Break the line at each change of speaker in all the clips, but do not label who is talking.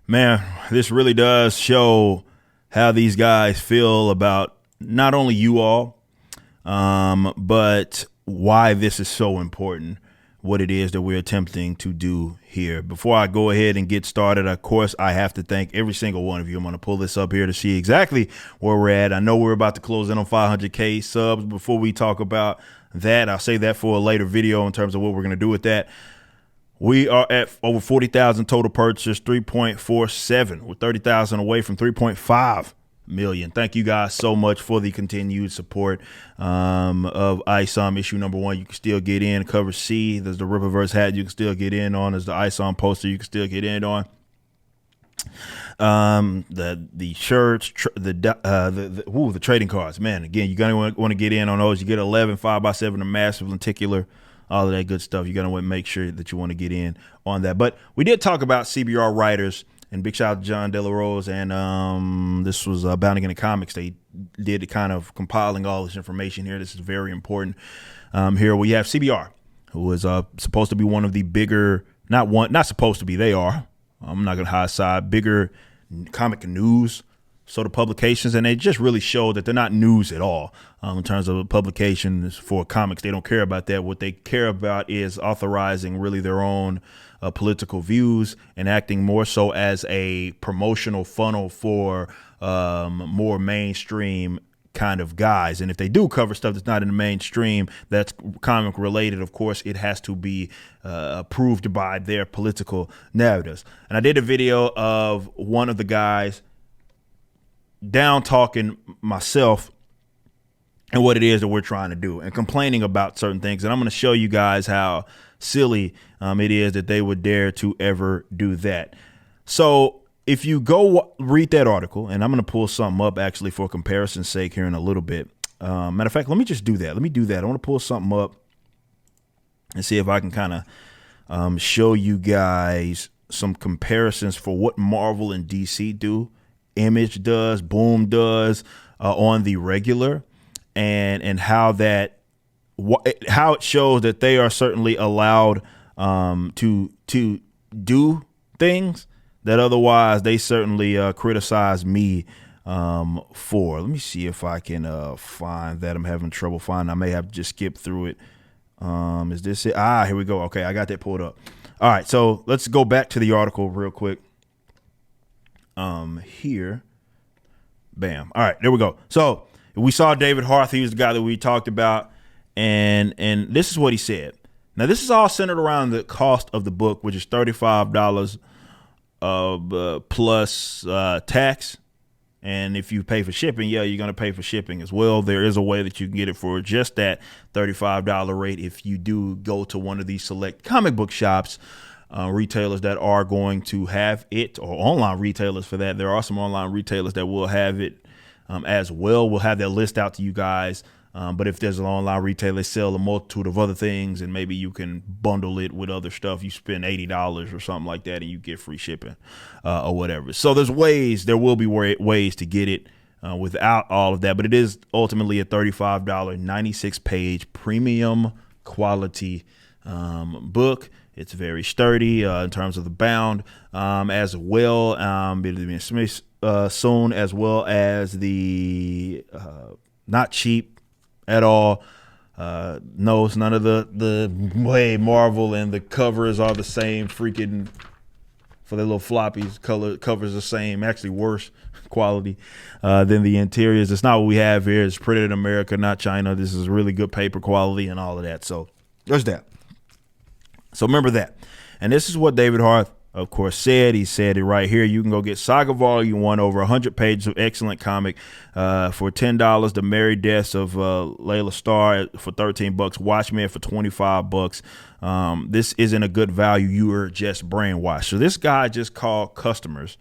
Man, this really does show how these guys feel about not only you all, but why this is so important, what it is that we're attempting to do here. Before I go ahead and get started, of course, I have to thank every single one of you. I'm going to pull this up here to see exactly where we're at. I know we're about to close in on 500K subs. Before we talk about that, I'll save that for a later video in terms of what we're going to do with that. We are at over 40,000 total purchases, 3.47. We're 30,000 away from 3.5 million. Thank you guys so much for the continued support of ISOM issue number 1. You can still get in. Cover C, there's the Rippaverse hat you can still get in on. There's the ISOM poster you can still get in on. The shirts, the trading cards. Man, again, you're gonna want to get in on those. You get 11 5x7, a massive lenticular, all of that good stuff. You're gonna want to make sure that you want to get in on that. But we did talk about CBR writers, and big shout out to John De La Rose, and this was Bounding in the Comics. They did kind of compiling all this information here. This is very important. Here we have CBR, who is supposed to be one of the bigger, not supposed to be, they are. I'm not gonna hide side, bigger comic news sort of publications, and they just really show that they're not news at all in terms of publications for comics. They don't care about that. What they care about is authorizing really their own political views and acting more so as a promotional funnel for more mainstream kind of guys. And if they do cover stuff that's not in the mainstream, that's comic related, of course, it has to be approved by their political narratives. And I did a video of one of the guys down talking myself and what it is that we're trying to do and complaining about certain things. And I'm going to show you guys how silly it is that they would dare to ever do that. So if you go read that article, and I'm going to pull something up actually for comparison's sake here in a little bit. Matter of fact, let me just do that. Let me do that. I want to pull something up and see if I can kind of show you guys some comparisons for what Marvel and DC do, Image does, Boom does on the regular, and how how it shows that they are certainly allowed to do things that otherwise they certainly criticize me for. Let me see if I can find that. I'm having trouble finding. I may have just skipped through it. Is this it? Here we go. Okay, I got that pulled up. All right, so let's go back to the article real quick. Here. Bam. All right, there we go. So we saw David Harth. He was the guy that we talked about. And this is what he said. Now, this is all centered around the cost of the book, which is $35 plus tax. And if you pay for shipping, yeah, you're going to pay for shipping as well. There is a way that you can get it for just that $35 rate if you do go to one of these select comic book shops, retailers that are going to have it, or online retailers for that. There are some online retailers that will have it as well. We'll have that list out to you guys. But if there's an online retailer, they sell a multitude of other things, and maybe you can bundle it with other stuff. You spend $80 or something like that, and you get free shipping or whatever. So there will be ways to get it without all of that. But it is ultimately a $35, 96-page premium quality book. It's very sturdy in terms of the bound as well. It'll be soon, as well as the not cheap at all. No, it's none of the way Marvel and the covers are the same freaking for their little floppies. Covers the same, actually worse quality than the interiors. It's not what we have here. It's printed in America, not China. This is really good paper quality and all of that. So there's that. So remember that. And this is what David Harth, of course, said. He said it right here. You can go get Saga Volume 1, over 100 pages of excellent comic for $10. The Merry Deaths of Layla Starr for $13. Watchmen for $25. This isn't a good value. You are just brainwashed. So this guy just called customers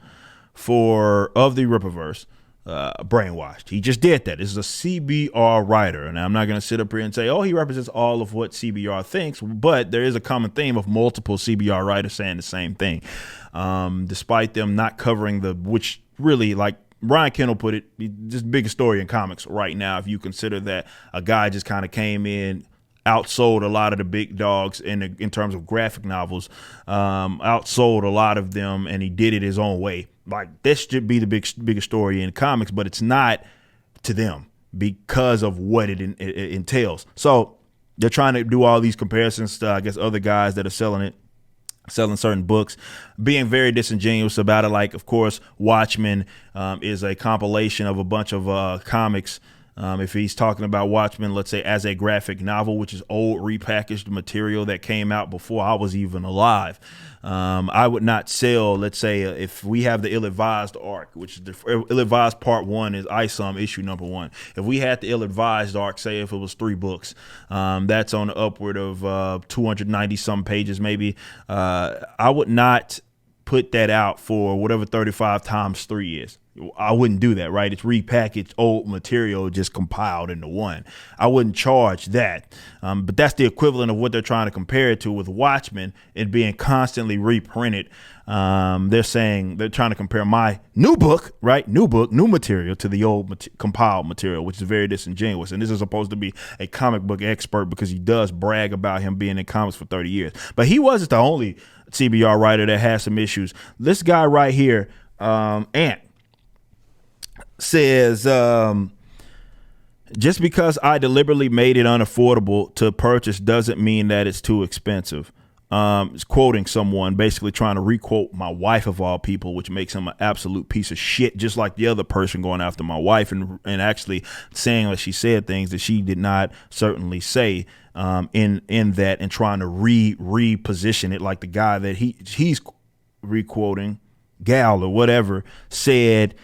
of the Rippaverse brainwashed. He just did that. This is a CBR writer, and I'm not going to sit up here and say, oh, he represents all of what CBR thinks, but there is a common theme of multiple CBR writers saying the same thing, despite them not covering which really, like Ryan Kendall put it, just the biggest story in comics right now. If you consider that a guy just kind of came in outsold a lot of the big dogs in terms of graphic novels, outsold a lot of them, and he did it his own way. Like, this should be the biggest story in comics, but it's not to them because of what it entails. So they're trying to do all these comparisons to, I guess, other guys that are selling certain books, being very disingenuous about it. Like, of course, Watchmen is a compilation of a bunch of comics. If he's talking about Watchmen, let's say, as a graphic novel, which is old repackaged material that came out before I was even alive, I would not sell, let's say, if we have the Ill-Advised arc, which is the Ill-Advised Part 1 is ISOM issue number 1. If we had the Ill-Advised arc, say if it was 3 books, that's on the upward of 290 some pages maybe, I would not put that out for whatever 35 times 3 is. I wouldn't do that, right? It's repackaged old material just compiled into one. I wouldn't charge that. But that's the equivalent of what they're trying to compare it to with Watchmen, it being constantly reprinted. They're saying they're trying to compare my new book, right? New material to the old compiled material, which is very disingenuous. And this is supposed to be a comic book expert because he does brag about him being in comics for 30 years. But he wasn't the only CBR writer that has some issues. This guy right here, Ant, says, just because I deliberately made it unaffordable to purchase doesn't mean that it's too expensive. It's quoting someone, basically trying to requote my wife of all people, which makes him an absolute piece of shit, just like the other person going after my wife and actually saying that she said things that she did not certainly say in that, and trying to reposition it like the guy that he's requoting, Gal or whatever, said,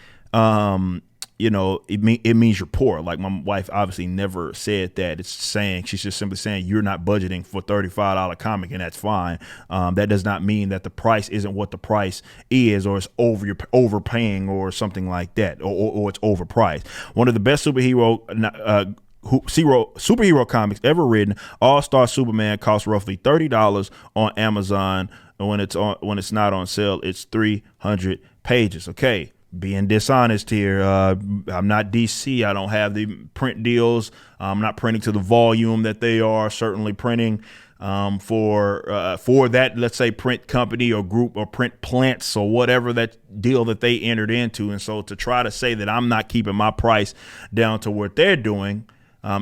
it means you're poor. Like, my wife obviously never said that. She's just simply saying you're not budgeting for $35 comic, and that's fine. That does not mean that the price isn't what the price is, or it's you're overpaying or something like that, or it's overpriced. One of the best superhero comics ever written, All-Star Superman, costs roughly $30 on Amazon. When it's not on sale, it's 300 pages. Okay. Being dishonest here. I'm not DC. I don't have the print deals. I'm not printing to the volume that they are certainly printing for that, let's say, print company or group or print plants or whatever that deal that they entered into. And so to try to say that I'm not keeping my price down to what they're doing,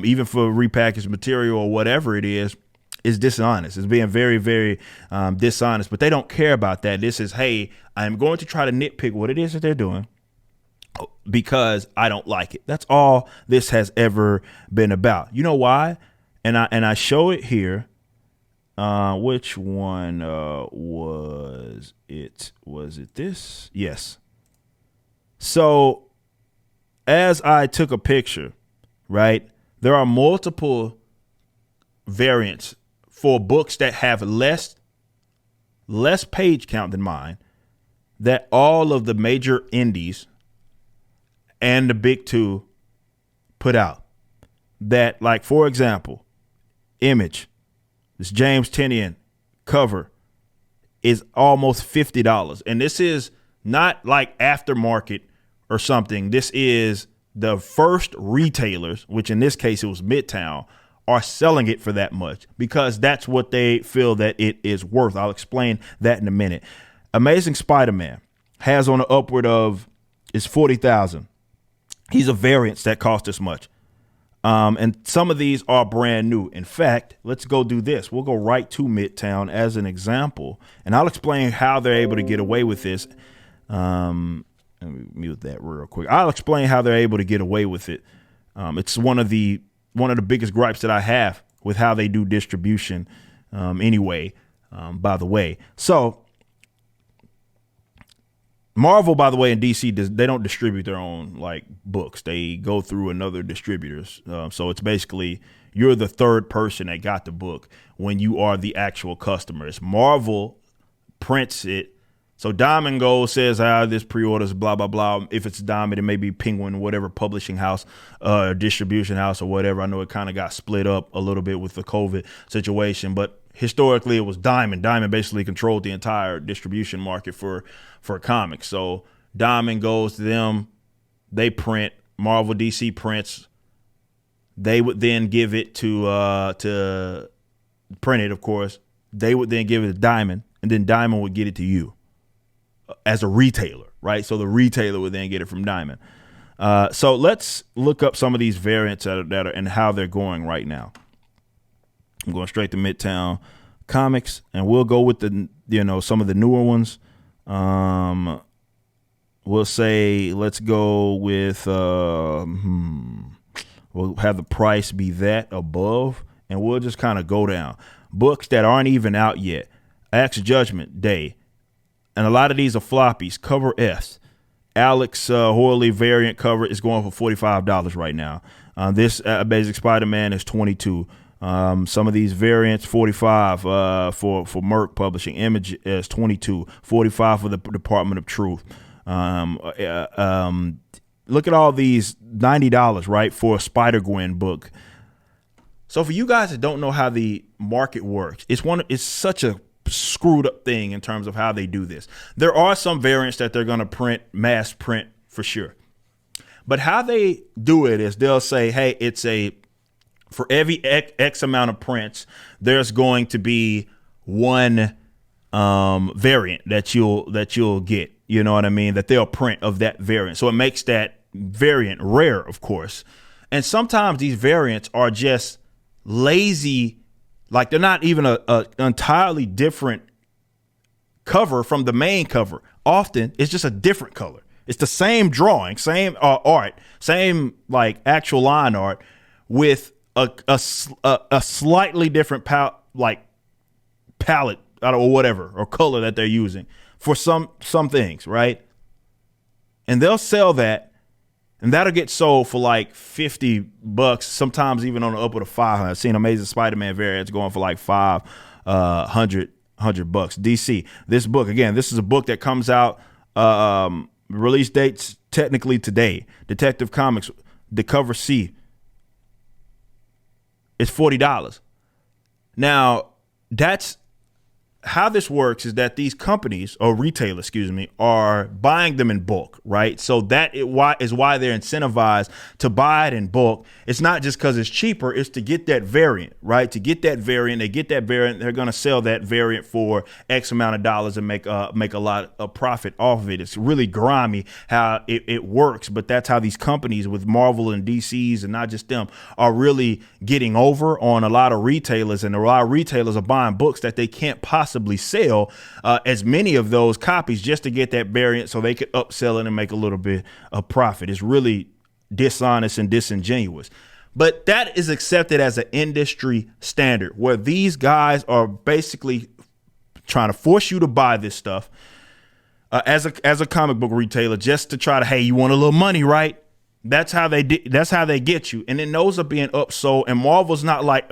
even for repackaged material or whatever it is dishonest. It's being very, very dishonest, but they don't care about that. This is, hey, I'm going to try to nitpick what it is that they're doing because I don't like it. That's all this has ever been about. You know why? And I show it here. Which one was it? Was it this? Yes. So as I took a picture, right, there are multiple variants for books that have less page count than mine, that all of the major indies and the big two put out. That, like, for example, Image, this James Tynion cover is almost $50. And this is not like aftermarket or something. This is the first retailers, which in this case it was Midtown, are selling it for that much because that's what they feel that it is worth. I'll explain that in a minute. Amazing Spider-Man has on the upward of, it's 40,000. He's a variant that costs this much. And some of these are brand new. In fact, let's go do this. We'll go right to Midtown as an example, and I'll explain how they're able to get away with this. Let me mute that real quick. I'll explain how they're able to get away with it. It's one of the biggest gripes that I have with how they do distribution anyway, by the way. So Marvel, by the way, and DC, they don't distribute their own like books. They go through another distributors. So it's basically you're the third person that got the book when you are the actual customer. It's Marvel prints it. So Diamond Gold says, this pre-orders, blah, blah, blah. If it's Diamond, it may be Penguin, whatever publishing house, distribution house or whatever. I know it kind of got split up a little bit with the COVID situation, but historically it was Diamond. Diamond basically controlled the entire distribution market for comics. So Diamond goes to them. They print. Marvel, DC prints. They would then give it to print it, of course. They would then give it to Diamond, and then Diamond would get it to you as a retailer, right? So the retailer would then get it from Diamond. So let's look up some of these variants that are and how they're going right now. I'm going straight to Midtown Comics, and we'll go with some of the newer ones. We'll say let's go with we'll have the price be that above, and we'll just kind of go down. Books that aren't even out yet. Axe Judgment Day, and a lot of these are floppies. Cover F's. Alex Horley variant cover is going for $45 right now. This Basic Spider-Man is $22. Some of these variants, $45 for Merck Publishing. Image is $22. $45 for the Department of Truth. Look at all these $90, right, for a Spider-Gwen book. So for you guys that don't know how the market works, it's such a screwed up thing in terms of how they do this. There are some variants that they're going to mass print for sure. But how they do it is they'll say, hey, for every X amount of prints, there's going to be one variant that you'll get. You know what I mean? That they'll print of that variant. So it makes that variant rare, of course. And sometimes these variants are just lazy, like they're not even a entirely different cover from the main cover. Often it's just a different color. It's the same drawing, same art, same like actual line art with a slightly different palette or whatever, or color that they're using for some things, right? And they'll sell that, and that'll get sold for like $50, sometimes even on the upward of $500. I've seen Amazing Spider-Man variants going for like $500. DC. This book, again, this is a book that comes out. Release dates technically today. Detective Comics, the cover C. It's $40. Now, that's how this works, is that these companies, or retailers, are buying them in bulk, right? So that is why they're incentivized to buy it in bulk. It's not just because it's cheaper, it's to get that variant, right? To get that variant, they're going to sell that variant for X amount of dollars and make a lot of profit off of it. It's really grimy how it works, but that's how these companies with Marvel and DCs, and not just them, are really getting over on a lot of retailers, and a lot of retailers are buying books that they can't possibly sell as many of those copies just to get that variant so they could upsell it and make a little bit of profit. It's really dishonest and disingenuous. But that is accepted as an industry standard, where these guys are basically trying to force you to buy this stuff as a comic book retailer, just to try to, hey, you want a little money, right? That's how they get you. And then those are being upsold. And Marvel's not like,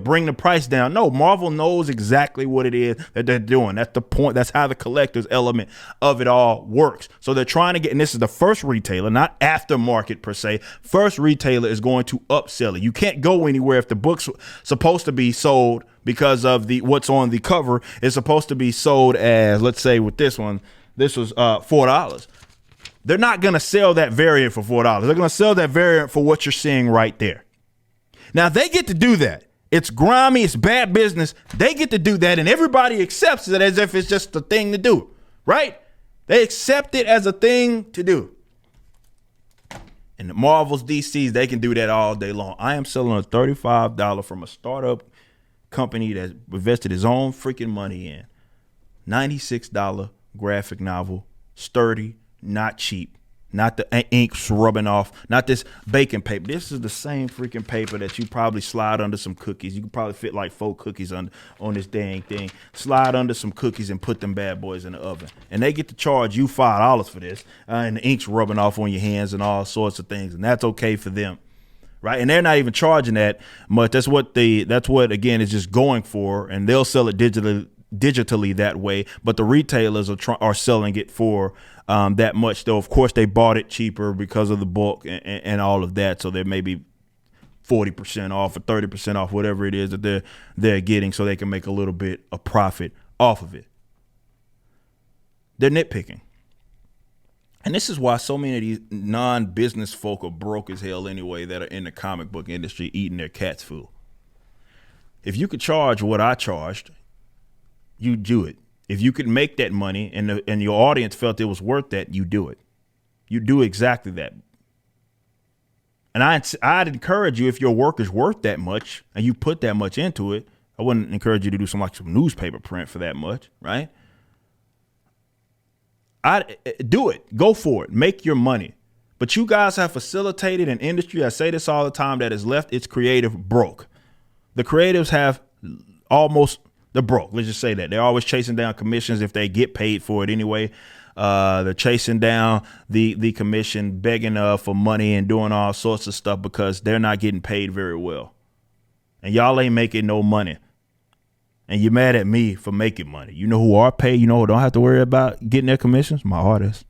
bring the price down. No, Marvel knows exactly what it is that they're doing. That's the point. That's how the collector's element of it all works. So they're trying to get, and this is the first retailer, not aftermarket per se. First retailer is going to upsell it. You can't go anywhere if the book's supposed to be sold because of what's on the cover is supposed to be sold as, let's say with this one, this was $4. They're not going to sell that variant for $4. They're going to sell that variant for what you're seeing right there. Now, they get to do that. It's grimy. It's bad business. They get to do that, and everybody accepts it as if it's just a thing to do, right? They accept it as a thing to do. And the Marvels, DCs, they can do that all day long. I am selling a $35 from a startup company that invested his own freaking money in. $96 graphic novel, sturdy, not cheap, not the inks rubbing off, not this baking paper. This is the same freaking paper that you probably slide under some cookies. You could probably fit like 4 cookies on this dang thing. Slide under some cookies and put them bad boys in the oven. And they get to charge you $5 for this. And the ink's rubbing off on your hands and all sorts of things. And that's okay for them. Right. And they're not even charging that much. That's what again, is just going for. And they'll sell it digitally that way. But the retailers are selling it for that much, though. Of course, they bought it cheaper because of the book and all of that. So they're maybe 40% off or 30% off, whatever it is that they're getting, so they can make a little bit of profit off of it. They're nitpicking. And this is why so many of these non-business folk are broke as hell anyway that are in the comic book industry eating their cat's food. If you could charge what I charged, you do it. If you could make that money and your audience felt it was worth that, you do it. You do exactly that. And I'd encourage you, if your work is worth that much and you put that much into it, I wouldn't encourage you to do some newspaper print for that much, right? I'd do it. Go for it. Make your money. But you guys have facilitated an industry, I say this all the time, that has left its creative broke. The creatives have they're broke. Let's just say that. They're always chasing down commissions if they get paid for it anyway. They're chasing down the commission, begging for money and doing all sorts of stuff because they're not getting paid very well. And y'all ain't making no money. And you're mad at me for making money. You know who are paid? You know who don't have to worry about getting their commissions? My artists.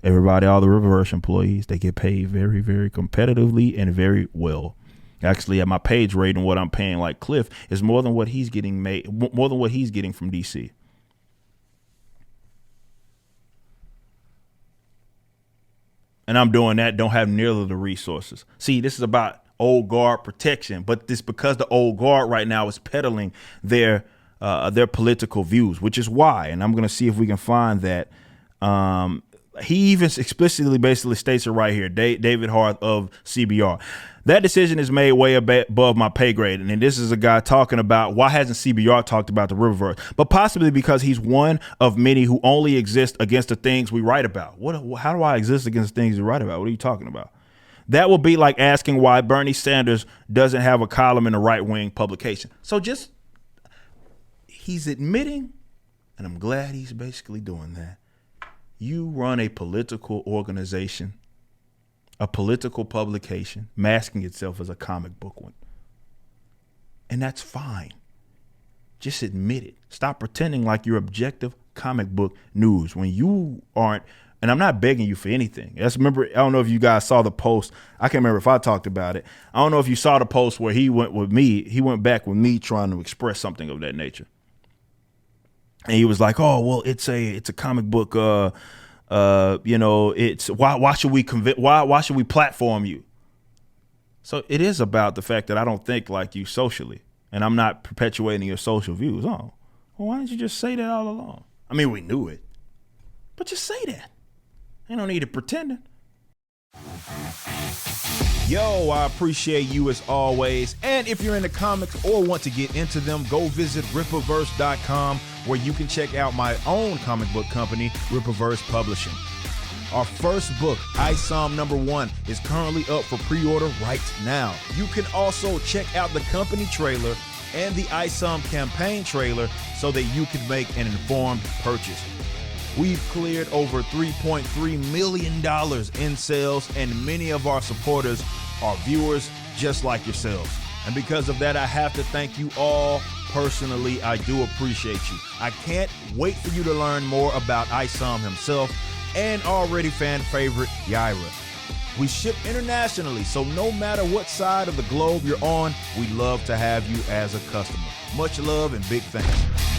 Everybody, all the Riververse employees, they get paid very, very competitively and very well. Actually, at my page rating, what I'm paying like Cliff is more than what he's getting from DC. And I'm doing that, don't have nearly the resources. See, this is about old guard protection, but this because the old guard right now is peddling their political views, which is why, and I'm going to see if we can find that. He even explicitly basically states it right here, David Hart of CBR. That decision is made way above my pay grade. And this is a guy talking about why hasn't CBR talked about the Riververse, but possibly because he's one of many who only exist against the things we write about. How do I exist against the things we write about? What are you talking about? That would be like asking why Bernie Sanders doesn't have a column in a right-wing publication. So he's admitting, and I'm glad he's basically doing that. You run a political organization, a political publication, masking itself as a comic book one. And that's fine. Just admit it. Stop pretending like you're objective comic book news when you aren't. And I'm not begging you for anything. I don't know if you guys saw the post. I can't remember if I talked about it. I don't know if you saw the post where he went back with me trying to express something of that nature. And he was like, "Oh, well, it's a comic book. It's why should we platform you?" So it is about the fact that I don't think like you socially, and I'm not perpetuating your social views. Oh, well, why didn't you just say that all along? I mean, we knew it, but just say that. You don't need to pretend. Yo, I appreciate you as always. And if you're into comics or want to get into them, go visit Rippaverse.com where you can check out my own comic book company, Rippaverse Publishing. Our first book, ISOM #1, is currently up for pre-order right now. You can also check out the company trailer and the ISOM campaign trailer so that you can make an informed purchase. We've cleared over $3.3 million in sales, and many of our supporters are viewers just like yourselves. And because of that, I have to thank you all personally. I do appreciate you. I can't wait for you to learn more about ISOM himself and already fan favorite Yaira. We ship internationally, so no matter what side of the globe you're on, we'd love to have you as a customer. Much love and big thanks.